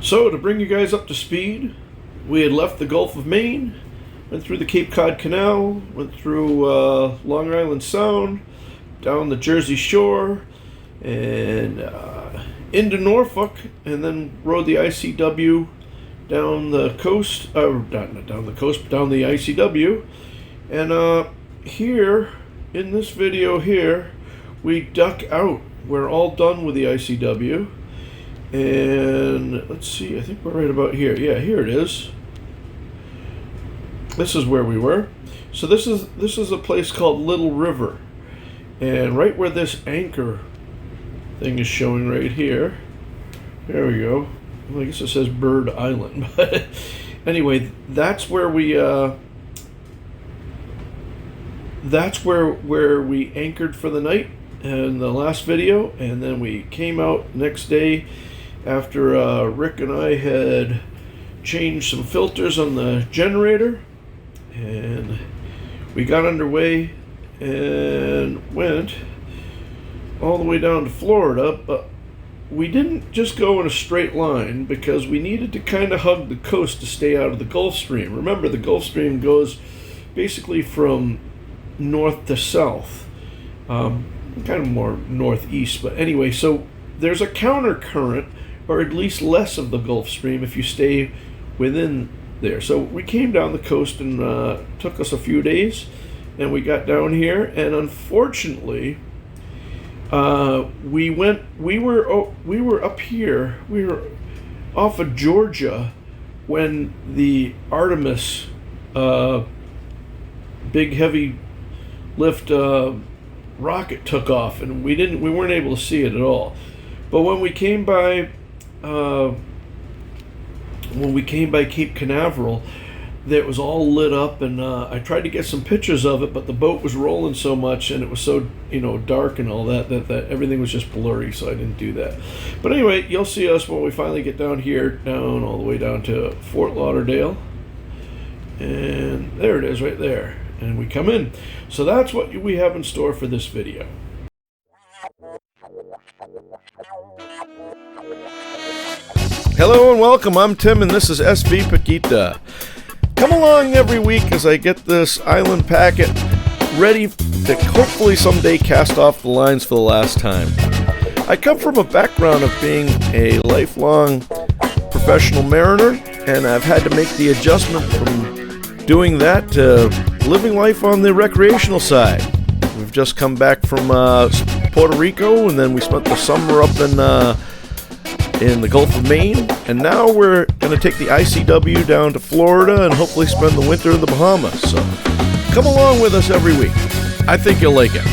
So, to bring you guys up to speed, we had left the Gulf of Maine, went through the Cape Cod Canal, went through Long Island Sound, down the Jersey Shore, and into Norfolk, and then rode the ICW down the coast, not down the coast, but down the ICW. And here, in this video here, we duck out. We're all done with the ICW. And let's see, I think we're right about here. Yeah, here it is. This is where we were. So this is a place called Little River. And right where this anchor thing is showing right here. There we go. Well, I guess it says Bird Island. But anyway, that's where we anchored for the night in the last video, and then we came out next day after Rick and I had changed some filters on the generator, and we got underway and went all the way down to Florida. But we didn't just go in a straight line because we needed to kind of hug the coast to stay out of the Gulf Stream. Remember, the Gulf Stream goes basically from north to south, kind of more northeast. But anyway, so there's a counter current, or at least less of the Gulf Stream if you stay within there. So we came down the coast, and took us a few days, and we got down here, and unfortunately we were up here, we were off of Georgia when the Artemis big heavy lift rocket took off, and we weren't able to see it at all. But when we came by Cape Canaveral, it was all lit up, and I tried to get some pictures of it, but the boat was rolling so much, and it was so dark and all that everything was just blurry, so I didn't do that. But anyway, you'll see us when we finally get down here, down all the way down to Fort Lauderdale, and there it is right there, and we come in. So that's what we have in store for this video. Hello and welcome, I'm Tim, and this is SV Paquita. Come along every week as I get this island packet ready to hopefully someday cast off the lines for the last time. I come from a background of being a lifelong professional mariner, and I've had to make the adjustment from doing that to living life on the recreational side. We've just come back from Puerto Rico, and then we spent the summer up in the Gulf of Maine, and now we're going to take the ICW down to Florida and hopefully spend the winter in the Bahamas. So come along with us every week. I think you'll like it.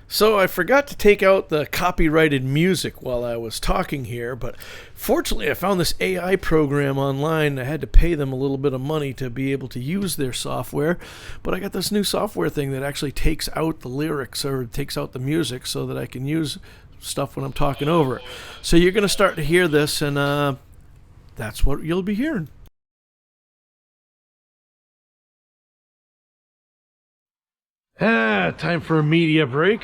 So I forgot to take out the copyrighted music while I was talking here, but fortunately I found this AI program online. I had to pay them a little bit of money to be able to use their software, but I got this new software thing that actually takes out the lyrics, or takes out the music, so that I can use stuff when I'm talking over. So you're going to start to hear this, and that's what you'll be hearing. Time for a media break.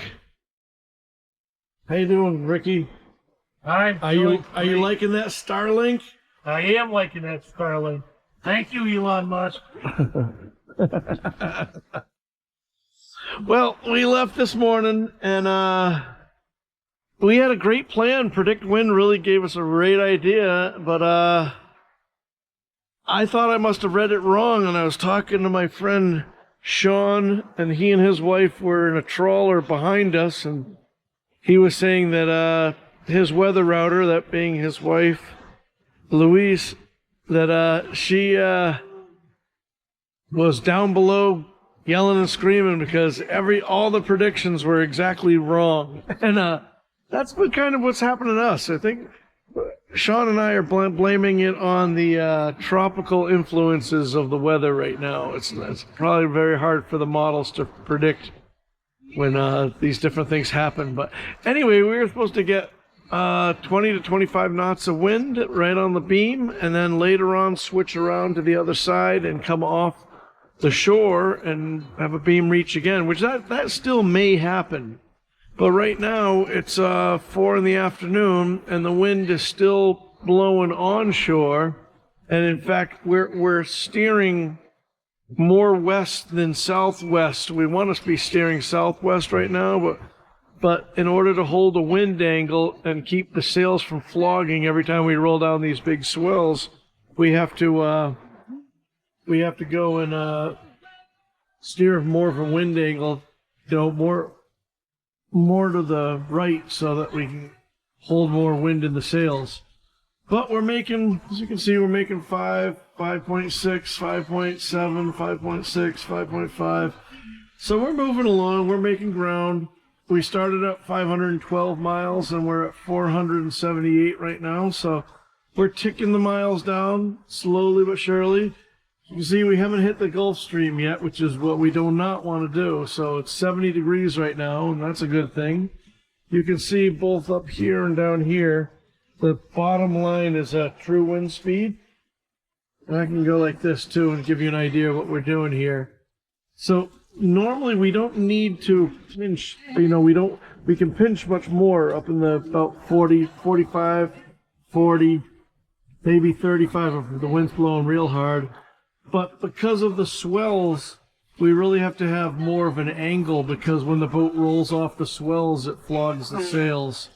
How you doing, Ricky? Hi. Are you liking that Starlink? I am liking that Starlink. Thank you, Elon Musk. Well, we left this morning, and we had a great plan. Predict Wind really gave us a great idea, but I thought I must have read it wrong, and I was talking to my friend Sean, and he and his wife were in a trawler behind us, and he was saying that his weather router, that being his wife, Louise, that she was down below yelling and screaming because all the predictions were exactly wrong. And that's kind of what's happening to us. I think Sean and I are blaming it on the tropical influences of the weather right now. It's probably very hard for the models to predict when these different things happen. But anyway, we were supposed to get 20 to 25 knots of wind right on the beam, and then later on switch around to the other side and come off the shore and have a beam reach again, which that still may happen. But right now it's 4 in the afternoon and the wind is still blowing onshore. And in fact, we're steering more west than southwest. We want to be steering southwest right now, but in order to hold a wind angle and keep the sails from flogging every time we roll down these big swells, we have to go and steer more of a wind angle, more to the right, so that we can hold more wind in the sails. But we're making, as you can see, we're making 5, 5.6, 5.7, 5.6, 5.5. So we're moving along, we're making ground. We started at 512 miles and we're at 478 right now. So we're ticking the miles down slowly but surely. You can see we haven't hit the Gulf Stream yet, which is what we do not want to do. So it's 70 degrees right now, and that's a good thing. You can see both up here and down here, the bottom line is a true wind speed. And I can go like this too and give you an idea of what we're doing here. So normally we don't need to pinch, we can pinch much more up in the about 40, 45, 40, maybe 35 if the wind's blowing real hard. But because of the swells, we really have to have more of an angle, because when the boat rolls off the swells, it flogs the sails.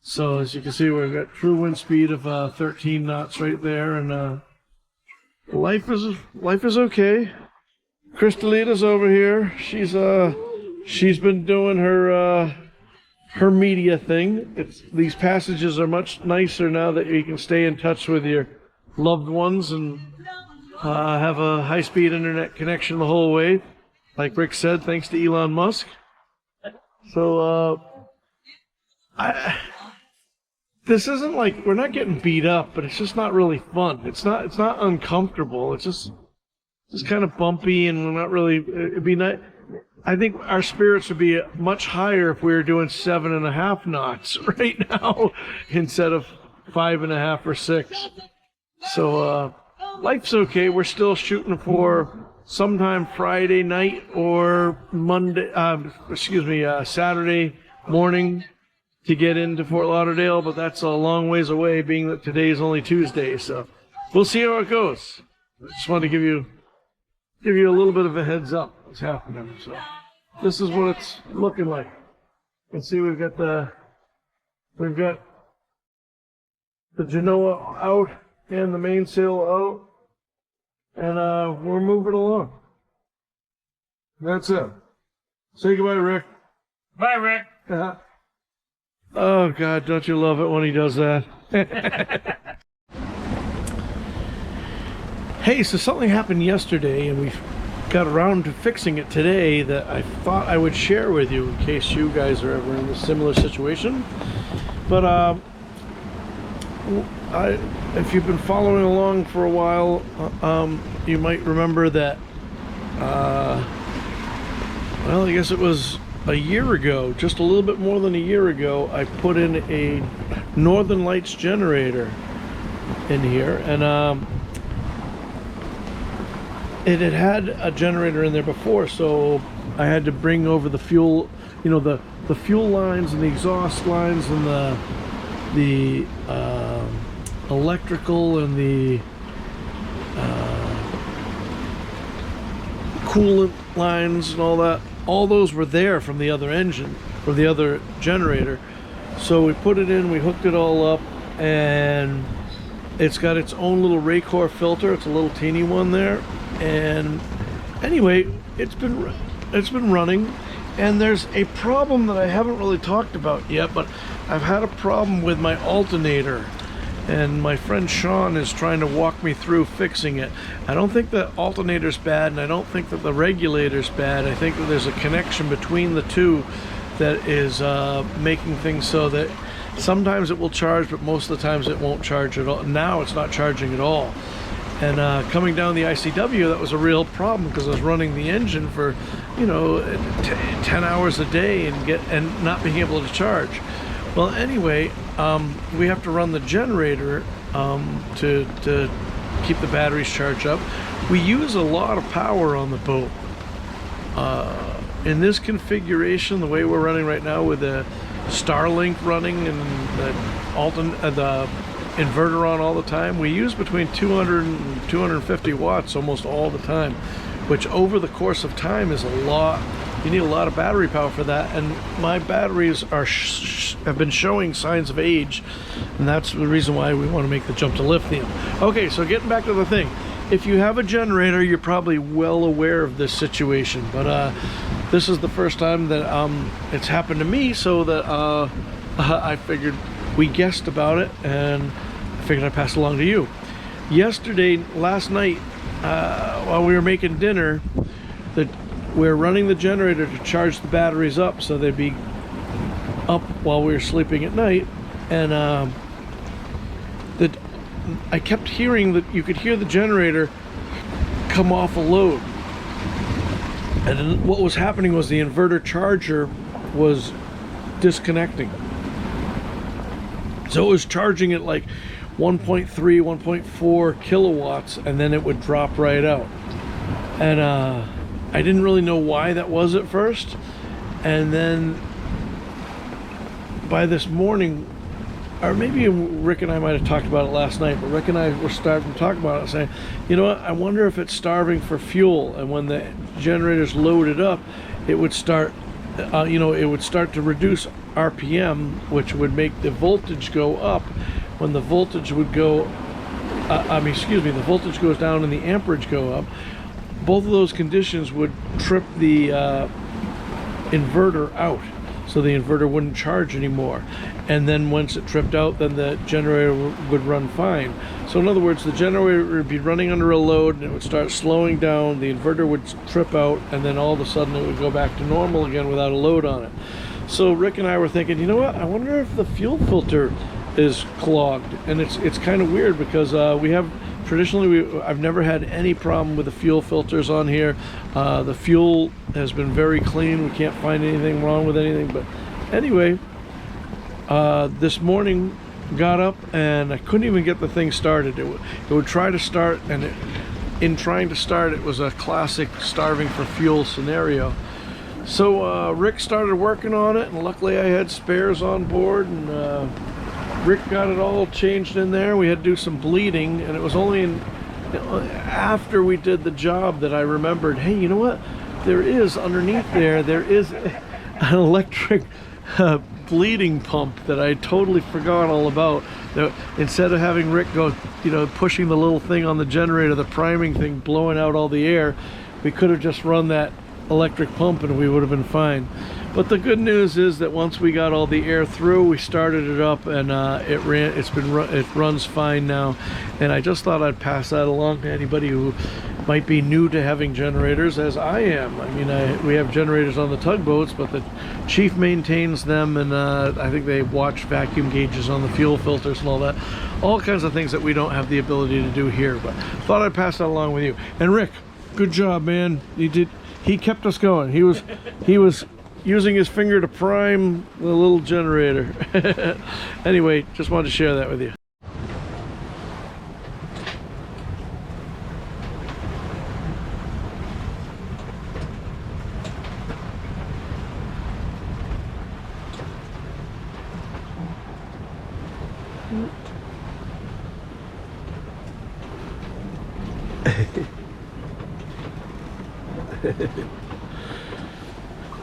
So as you can see, we've got true wind speed of 13 knots right there, and life is okay. Crystalita's over here. She's been doing her media thing. These passages are much nicer now that you can stay in touch with your loved ones and have a high-speed internet connection the whole way. Like Rick said, thanks to Elon Musk. So this isn't like, we're not getting beat up, but it's just not really fun. It's not uncomfortable. It's just kind of bumpy, and we're not really, it'd be nice. I think our spirits would be much higher if we were doing 7.5 knots right now instead of 5.5 or 6. So life's okay. We're still shooting for sometime Friday night or Saturday morning to get into Fort Lauderdale, but that's a long ways away, being that today is only Tuesday. So we'll see how it goes. I just wanted to give you a little bit of a heads up what's happening. So this is what it's looking like. You can see we've got the Genoa out and the mainsail out, and we're moving along. That's it. Say goodbye, Rick. Bye, Rick. Oh God, don't you love it when he does that? Hey, so something happened yesterday, and we got around to fixing it today that I thought I would share with you in case you guys are ever in a similar situation. But if you've been following along for a while, you might remember that, well, I guess it was a year ago, just a little bit more than a year ago, I put in a Northern Lights generator in here, and it had a generator in there before, so I had to bring over the fuel, the fuel lines and the exhaust lines and the electrical and the coolant lines and all that. All those were there from the other engine, or the other generator. So we put it in, we hooked it all up, and it's got its own little Raycor filter. It's a little teeny one there. And anyway, it's been running, and there's a problem that I haven't really talked about yet, but I've had a problem with my alternator, and my friend Sean is trying to walk me through fixing it. I don't think the alternator's bad, and I don't think that the regulator's bad. I think that there's a connection between the two that is making things so that sometimes it will charge, but most of the times it won't charge at all. Now it's not charging at all. And coming down the ICW, that was a real problem, because I was running the engine for 10 hours a day and not being able to charge. Well, anyway, we have to run the generator to keep the batteries charged up. We use a lot of power on the boat. in this configuration, the way we're running right now with the Starlink running and the inverter on all the time, we use between 200 and 250 watts almost all the time, which over the course of time is a lot. You need a lot of battery power for that, and my batteries are have been showing signs of age, and that's the reason why we want to make the jump to lithium. Okay, so getting back to the thing, if you have a generator, you're probably well aware of this situation, but this is the first time that it's happened to me, so that I figured we guessed about it, and I figured I'd pass it along to you. Last night, while we were making dinner, we're running the generator to charge the batteries up so they'd be up while we were sleeping at night, and I kept hearing that you could hear the generator come off a load, and then what was happening was the inverter charger was disconnecting. So it was charging at like 1.3, 1.4 kilowatts, and then it would drop right out. And I didn't really know why that was at first. And then by this morning, or maybe Rick and I might have talked about it last night, but Rick and I were starting to talk about it, saying, you know what, I wonder if it's starving for fuel. And when the generator's loaded up, it would start, it would start to reduce RPM, which would make the voltage go up. When the voltage would go, the voltage goes down and the amperage go up. Both of those conditions would trip the inverter out, so the inverter wouldn't charge anymore. And then once it tripped out, then the generator would run fine. So in other words, the generator would be running under a load, and it would start slowing down, the inverter would trip out, and then all of a sudden it would go back to normal again without a load on it. So Rick and I were thinking, you know what, I wonder if the fuel filter is clogged. And it's kind of weird, because I've never had any problem with the fuel filters on here. The fuel has been very clean. We can't find anything wrong with anything. But anyway, this morning got up and I couldn't even get the thing started. It would try to start, and in trying to start, it was a classic starving for fuel scenario. So Rick started working on it, and luckily I had spares on board, and Rick got it all changed in there. We had to do some bleeding, and it was only after we did the job that I remembered, hey, you know what? There is underneath there is an electric bleeding pump that I totally forgot all about. Instead of having Rick go, pushing the little thing on the generator, the priming thing, blowing out all the air, we could have just run that electric pump and we would have been fine. But the good news is that once we got all the air through, we started it up, and it runs fine now. And I just thought I'd pass that along to anybody who might be new to having generators, as I am. I mean, we have generators on the tugboats, but the chief maintains them, and I think they watch vacuum gauges on the fuel filters and all that. All kinds of things that we don't have the ability to do here, but thought I'd pass that along with you. And Rick, good job, man. He kept us going. He was using his finger to prime the little generator. Anyway, just wanted to share that with you.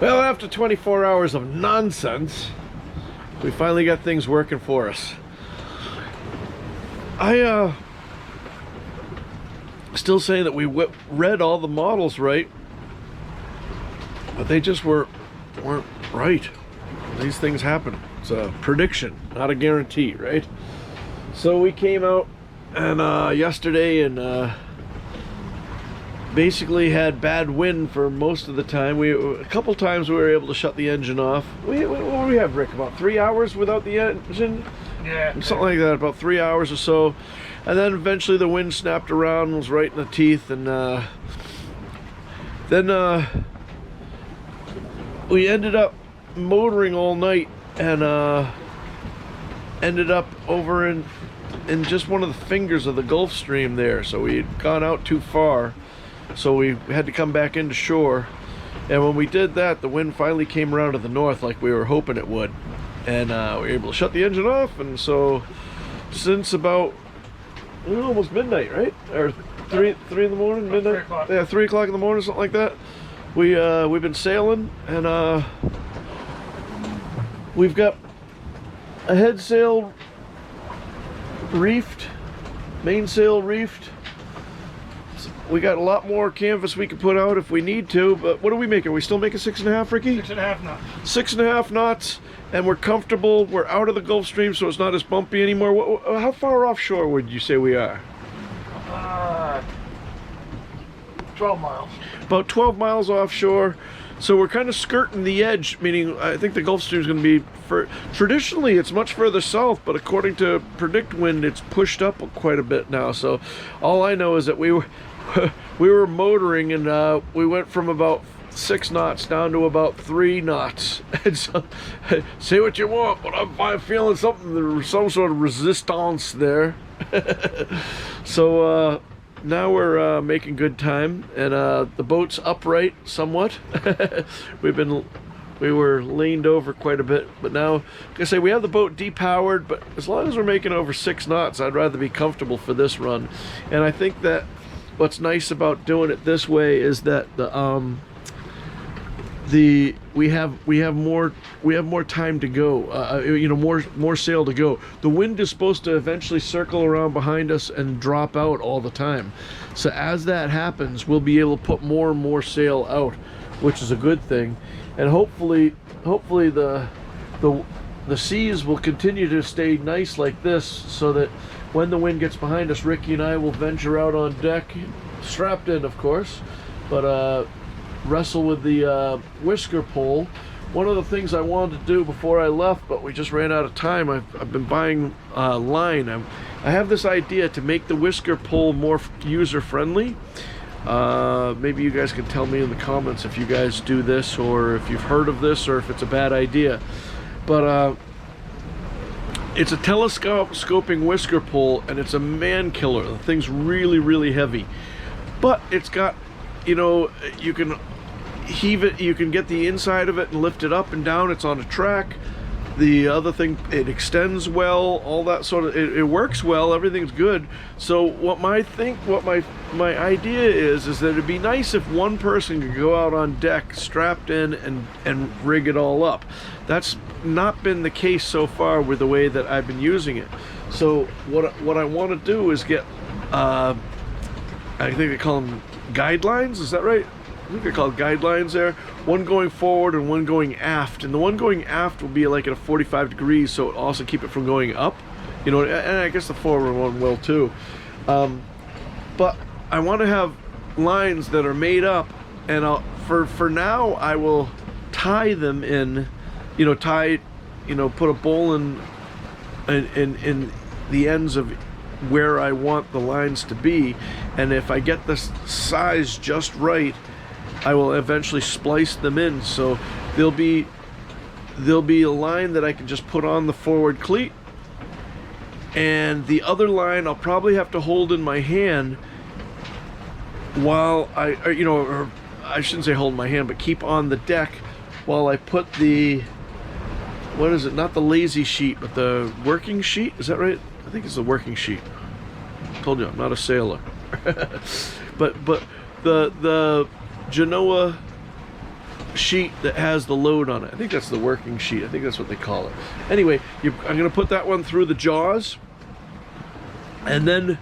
Well, after 24 hours of nonsense, we finally got things working for us. I still say that we read all the models right, but they just weren't right. These things happen. It's a prediction, not a guarantee, right? So we came out and yesterday and basically had bad wind for most of the time. A couple times we were able to shut the engine off. What do we have, Rick? About 3 hours without the engine? Yeah. Something like that, about 3 hours or so. And then eventually the wind snapped around and was right in the teeth. And then we ended up motoring all night and ended up over in just one of the fingers of the Gulf Stream there. So we had gone out too far. So we had to come back into shore, And when we did that, the wind finally came around to the north like we were hoping it would. And we were able to shut the engine off. And so since about almost midnight, right? Or 3 in the morning, midnight? 3 o'clock. Yeah, 3 o'clock in the morning, something like that. We've been sailing, and we've got a head sail reefed, mainsail reefed. We got a lot more canvas we can put out if we need to, but what are we making? Are we still making 6.5, Ricky? 6.5 knots. 6.5 knots, and we're comfortable. We're out of the Gulf Stream, so it's not as bumpy anymore. How far offshore would you say we are? 12 miles. About 12 miles offshore. So we're kind of skirting the edge, meaning I think the Gulf Stream is going to be, traditionally it's much further south, but according to Predict Wind, it's pushed up quite a bit now. So all I know is that we were motoring, and we went from about 6 knots down to about 3 knots. And so, say what you want, but I'm feeling something, there's some sort of resistance there. So now we're making good time, and the boat's upright somewhat. We were leaned over quite a bit, but now, like I say, we have the boat depowered, but as long as we're making over 6 knots, I'd rather be comfortable for this run. And I think that what's nice about doing it this way is that we have more time to go, more sail to go. The wind is supposed to eventually circle around behind us and drop out all the time. So as that happens, we'll be able to put more and more sail out, which is a good thing. And hopefully the seas will continue to stay nice like this, so that when the wind gets behind us, Ricky and I will venture out on deck, strapped in of course, but wrestle with the whisker pole. One of the things I wanted to do before I left, but we just ran out of time, I've been buying line. I have this idea to make the whisker pole more user-friendly. Maybe you guys can tell me in the comments if you guys do this, or if you've heard of this, or if it's a bad idea. But it's a telescoping whisker pole, and it's a man killer. The thing's really, really heavy. But it's got, you can heave it, you can get the inside of it and lift it up and down. It's on a track. The other thing, it extends well, all that sort of, it works well, everything's good. So what my idea is that it'd be nice if one person could go out on deck strapped in and rig it all up. That's not been the case so far with the way that I've been using it. So what I want to do is get, I think they call them guidelines, is that right? I think they're called guidelines there. One going forward and one going aft. And the one going aft will be like at a 45 degrees, so it'll also keep it from going up. And I guess the forward one will too. But I want to have lines that are made up, and for now I will tie them in, put a bowl in the ends of where I want the lines to be, and if I get the size just right, I will eventually splice them in. So there'll be a line that I can just put on the forward cleat, and the other line I'll probably have to hold in my hand while or I shouldn't say hold in my hand, but keep on the deck while I put the, what is it, not the lazy sheet, but the working sheet, is that right? I think it's the working sheet. I told you I'm not a sailor. but the Genoa sheet that has the load on it, I think that's the working sheet. I think that's what they call it. Anyway, I'm going to put that one through the jaws, and then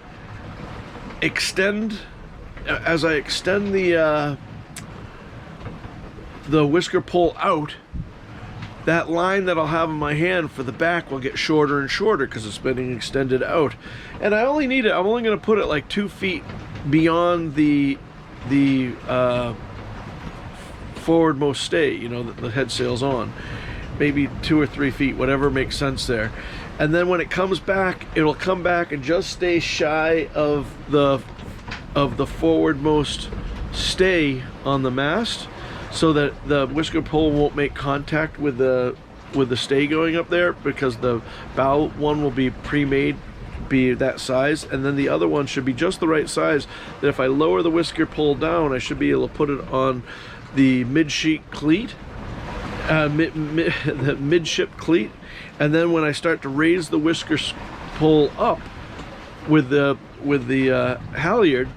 extend, as I extend the whisker pole out, that line that I'll have in my hand for the back will get shorter and shorter because it's been extended out. And I'm only going to put it like 2 feet beyond the forwardmost stay, the head sail's on. Maybe 2 or 3 feet, whatever makes sense there. And then when it comes back, it'll come back and just stay shy of the forwardmost stay on the mast, so that the whisker pole won't make contact with the stay going up there, because the bow one will be pre-made, be that size, and then the other one should be just the right size that if I lower the whisker pole down, I should be able to put it on the mid-sheet cleat, the midship cleat, and then when I start to raise the whisker pull up with the halyard,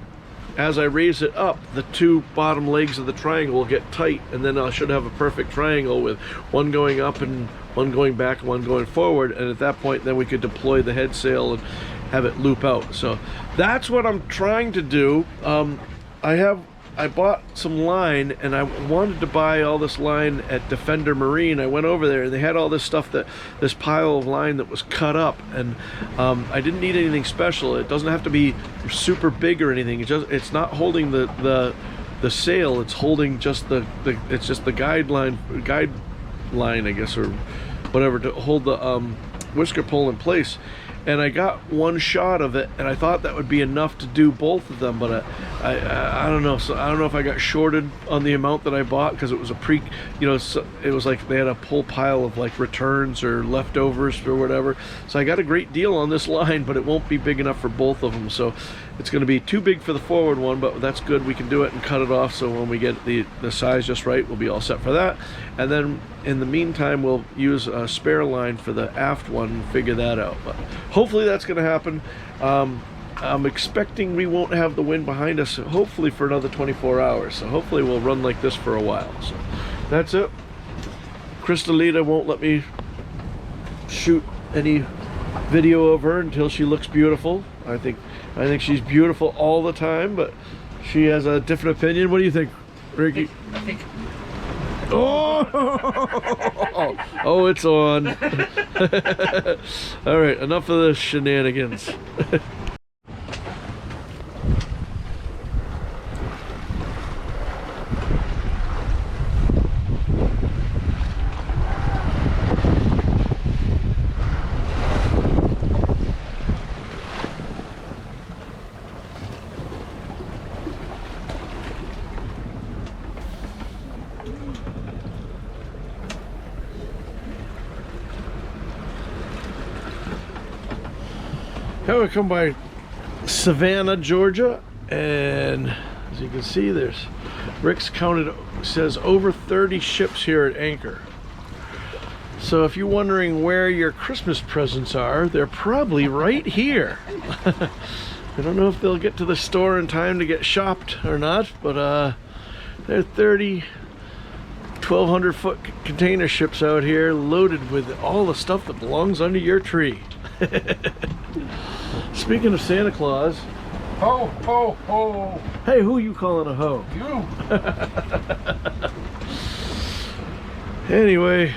as I raise it up, the two bottom legs of the triangle will get tight, and then I should have a perfect triangle with one going up and one going back and one going forward, and at that point then we could deploy the head sail and have it loop out. So that's what I'm trying to do. I bought some line, and I wanted to buy all this line at Defender Marine. I went over there and they had all this stuff, this pile of line that was cut up, and I didn't need anything special. It doesn't have to be super big or anything. It's not holding the sail. It's holding just it's just the guideline, I guess, or whatever, to hold the whisker pole in place. And I got one shot of it, and I thought that would be enough to do both of them, but I don't know. So I don't know if I got shorted on the amount that I bought, because it was so it was like they had a whole pile of like returns or leftovers or whatever. So I got a great deal on this line, but it won't be big enough for both of them. So it's going to be too big for the forward one, but that's good. We can do it and cut it off. So when we get the size just right, we'll be all set for that. And then in the meantime, we'll use a spare line for the aft one and figure that out. But hopefully that's going to happen. I'm expecting we won't have the wind behind us, hopefully, for another 24 hours. So hopefully we'll run like this for a while. So that's it. Crystalita won't let me shoot any video of her until she looks beautiful. I think she's beautiful all the time, but she has a different opinion. What do you think, Ricky? I think. Oh, oh, it's on. All right, enough of the shenanigans. Here we come by Savannah, Georgia, and as you can see, Rick's counted, says over 30 ships here at anchor. So if you're wondering where your Christmas presents are, they're probably right here. I don't know if they'll get to the store in time to get shopped or not, but there are 30 1,200-foot container ships out here loaded with all the stuff that belongs under your tree. Speaking of Santa Claus, Ho, ho, ho. hey, who you calling a hoe? You. Anyway,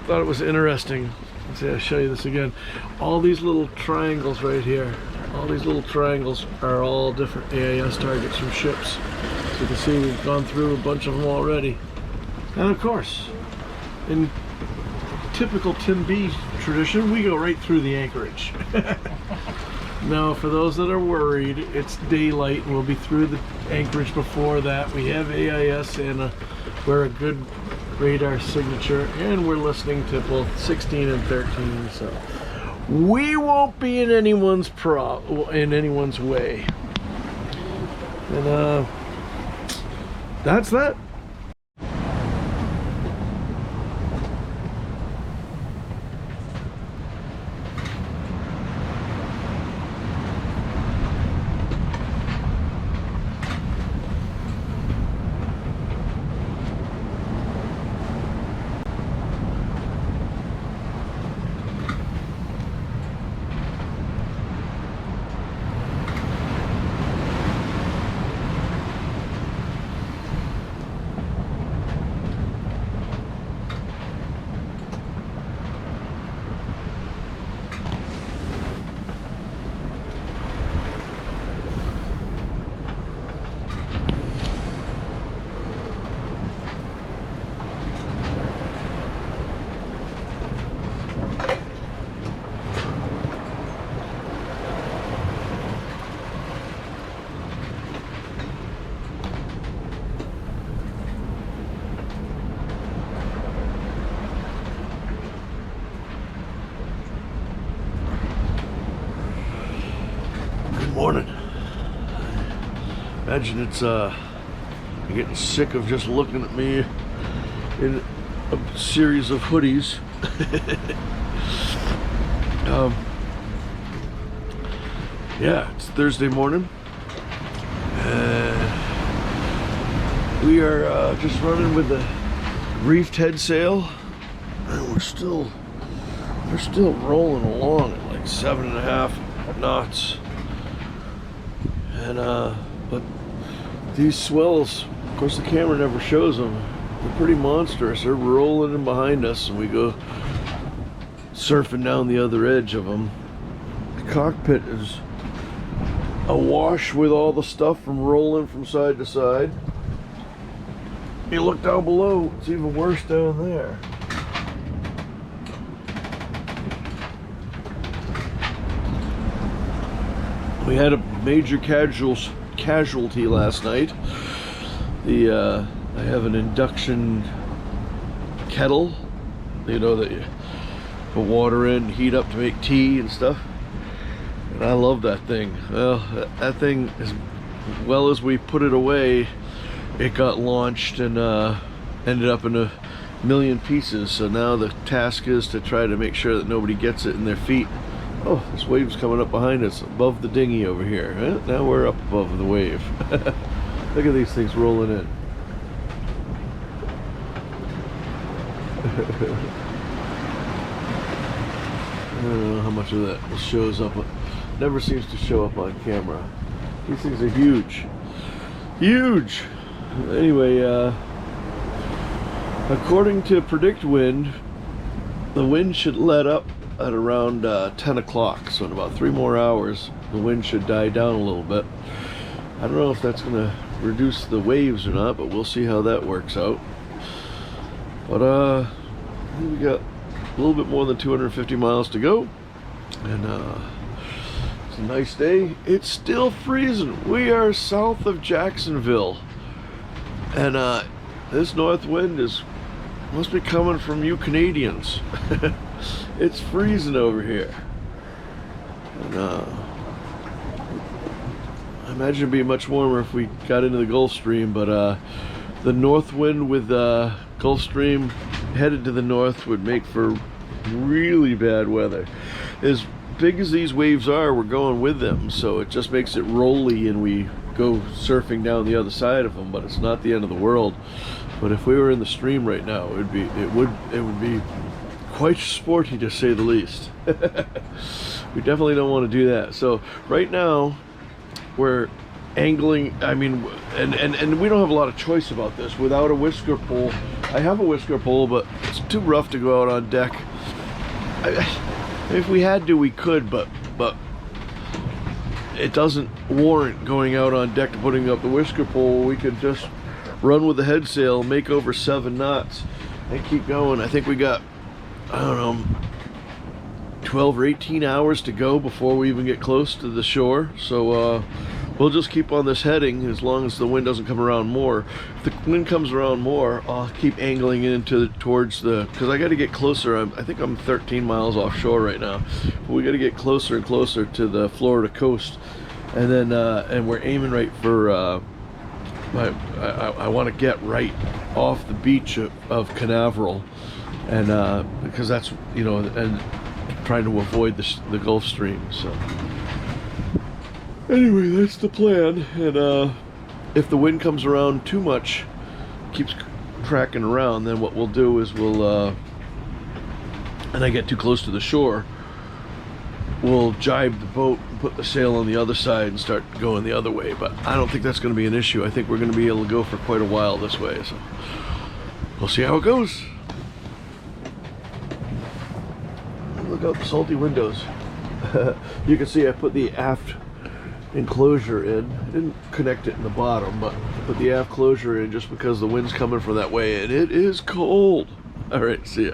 thought it was interesting. Let's see, I'll show you this again. All these little triangles right here, all these little triangles are all different AIS targets from ships. So you can see we've gone through a bunch of them already. And of course, in typical Tim B tradition, we go right through the anchorage. Now, for those that are worried, it's daylight and we'll be through the anchorage before that. We have AIS and we're a good radar signature, and we're listening to both 16 and 13, so we won't be in anyone's way. And that's that. Morning. Imagine it's You're getting sick of just looking at me in a series of hoodies. Yeah, it's Thursday morning. We are just running with the reefed head sail, and we're still rolling along at like 7.5 knots. And but these swells, of course, the camera never shows them. They're pretty monstrous. They're rolling in behind us, and we go surfing down the other edge of them. The cockpit is awash with all the stuff from rolling from side to side. You look down below, it's even worse down there. We had a major casualty last night. I have an induction kettle, you know, that you put water in, heat up to make tea and stuff. And I love that thing. Well, that thing, as well as we put it away, it got launched and ended up in a million pieces. So now the task is to try to make sure that nobody gets it in their feet. Oh, this wave's coming up behind us, above the dinghy over here. Now we're up above the wave. Look at these things rolling in. I don't know how much of that shows up. Never seems to show up on camera. These things are huge. Huge! Anyway, according to Predict Wind, the wind should let up at around 10 o'clock. So in about 3 more hours, the wind should die down a little bit. I don't know if that's going to reduce the waves or not, but we'll see how that works out. But I think we got a little bit more than 250 miles to go, and it's a nice day. It's still freezing. We are south of Jacksonville, and this north wind must be coming from you Canadians. It's freezing over here, and I imagine it'd be much warmer if we got into the Gulf Stream, but the north wind with Gulf Stream headed to the north would make for really bad weather. As big as these waves are, we're going with them, so it just makes it rolly and we go surfing down the other side of them, but it's not the end of the world. But if we were in the stream right now, it would be quite sporty, to say the least. We definitely don't want to do that. So right now we're angling, I mean, and we don't have a lot of choice about this without a whisker pole. I have a whisker pole, but it's too rough to go out on deck. If we had to, we could, but it doesn't warrant going out on deck and putting up the whisker pole. We could just run with the head sail, make over 7 knots, and keep going. I think we got, I don't know, 12 or 18 hours to go before we even get close to the shore. So we'll just keep on this heading as long as the wind doesn't come around more. If the wind comes around more, I'll keep angling towards the, because I got to get closer. I think I'm 13 miles offshore right now. But we got to get closer and closer to the Florida coast, and then and we're aiming right for. I want to get right off the beach of Canaveral, and because that's, you know, and trying to avoid the Gulf Stream. So anyway, that's the plan. And if the wind comes around too much, keeps tracking around, then what we'll do is we'll and I get too close to the shore, we'll jibe the boat and put the sail on the other side and start going the other way. But I don't think that's going to be an issue. I think we're going to be able to go for quite a while this way, so we'll see how it goes. Look out the salty windows. You can see I put the aft enclosure in. I didn't connect it in the bottom, but I put the aft closure in just because the wind's coming from that way, and it is cold. All right, see ya.